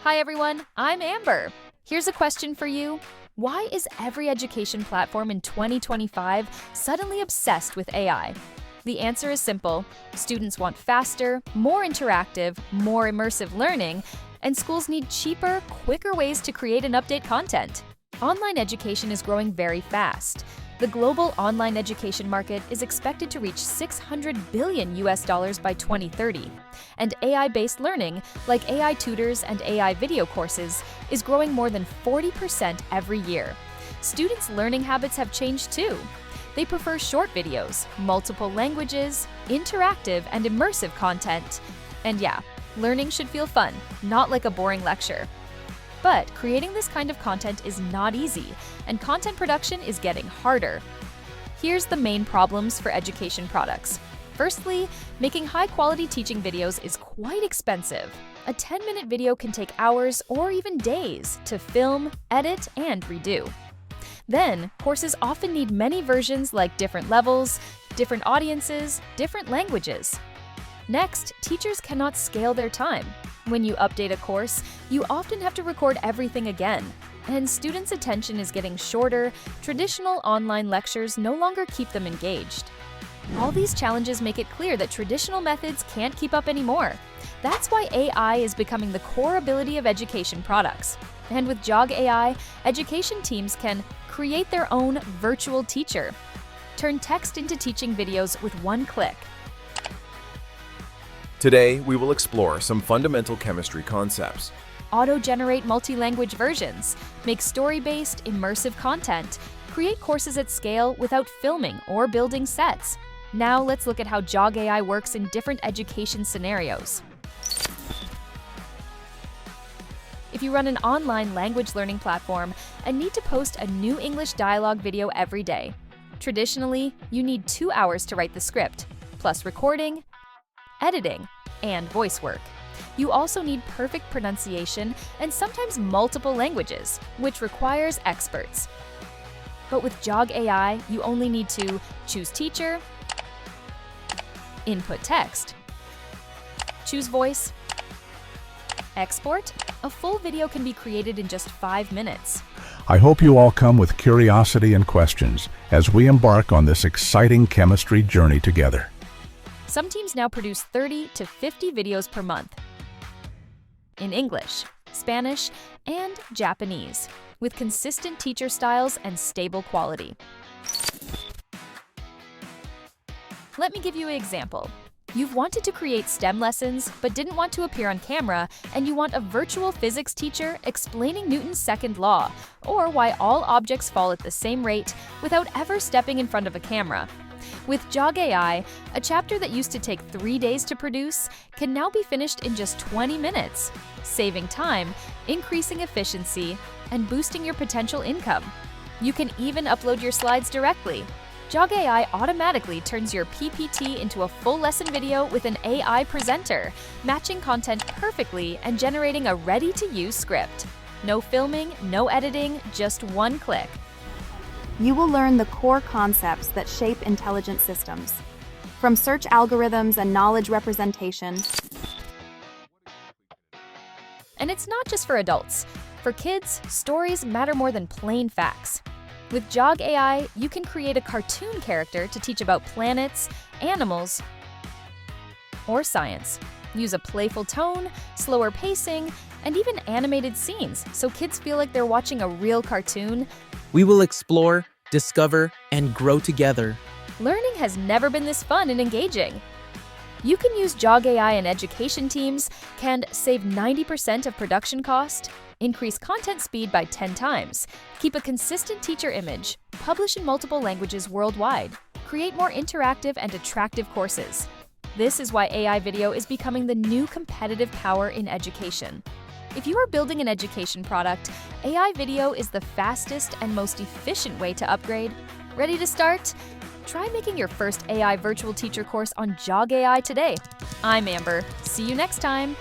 Hi everyone, I'm Amber. Here's a question for you. Why is every education platform in 2025 suddenly obsessed with AI? The answer is simple. Students want faster, more interactive, more immersive learning, and schools need cheaper, quicker ways to create and update content. Online education is growing very fast. The global online education market is expected to reach $600 billion by 2030, and AI-based learning, like AI tutors and AI video courses, is growing more than 40% every year. Students' learning habits have changed too. They prefer short videos, multiple languages, interactive and immersive content. And yeah, learning should feel fun, not like a boring lecture. But creating this kind of content is not easy, and content production is getting harder. Here's the main problems for education products. Firstly, making high-quality teaching videos is quite expensive. A 10-minute video can take hours or even days to film, edit, and redo. Then, courses often need many versions like different levels, different audiences, different languages. Next, teachers cannot scale their time. When you update a course, you often have to record everything again. And students' attention is getting shorter, traditional online lectures no longer keep them engaged. All these challenges make it clear that traditional methods can't keep up anymore. That's why AI is becoming the core ability of education products. And with JoggAI, education teams can create their own virtual teacher, turn text into teaching videos with one click. Today, we will explore some fundamental chemistry concepts. Auto-generate multi-language versions, make story-based, immersive content, create courses at scale without filming or building sets. Now let's look at how JoggAI works in different education scenarios. If you run an online language learning platform and need to post a new English dialogue video every day, traditionally, you need 2 hours to write the script, plus recording, editing, and voice work. You also need perfect pronunciation and sometimes multiple languages, which requires experts. But with JoggAI, you only need to choose teacher, input text, choose voice, export. A full video can be created in just 5 minutes. I hope you all come with curiosity and questions as we embark on this exciting chemistry journey together. Some teams now produce 30 to 50 videos per month in English, Spanish, and Japanese, with consistent teacher styles and stable quality. Let me give you an example. You've wanted to create STEM lessons, but didn't want to appear on camera, and you want a virtual physics teacher explaining Newton's second law, or why all objects fall at the same rate without ever stepping in front of a camera. With JoggAI, a chapter that used to take 3 days to produce can now be finished in just 20 minutes, saving time, increasing efficiency, and boosting your potential income. You can even upload your slides directly. JoggAI automatically turns your PPT into a full lesson video with an AI presenter, matching content perfectly and generating a ready-to-use script. No filming, no editing, just one click. You will learn the core concepts that shape intelligent systems, from search algorithms and knowledge representation. And it's not just for adults. For kids, stories matter more than plain facts. With JoggAI, you can create a cartoon character to teach about planets, animals, or science. Use a playful tone, slower pacing, and even animated scenes so kids feel like they're watching a real cartoon. We will explore, discover, and grow together. Learning has never been this fun and engaging. You can use JoggAI in education teams, can save 90% of production cost, increase content speed by 10 times, keep a consistent teacher image, publish in multiple languages worldwide, create more interactive and attractive courses. This is why AI video is becoming the new competitive power in education. If you are building an education product, AI video is the fastest and most efficient way to upgrade. Ready to start? Try making your first AI virtual teacher course on JoggAI today. I'm Amber. See you next time.